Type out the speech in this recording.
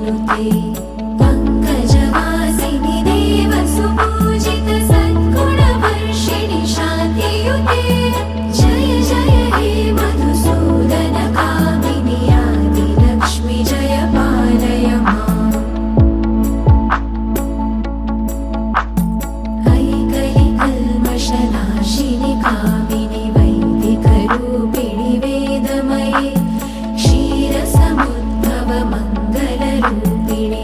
नुते पङ्कजवासिनि देवसुपूजित सद्गुणवर्षिणि शान्तियुते जय जय हे मधुसूदन कामिनि आदिलक्ष्मि जय पालय माम् ऐकलिकल्मषनाशिनि कामिनि वैदिकरूपिणि वेदमये क्षीरसमुद्भव मङ्गलरूपिणि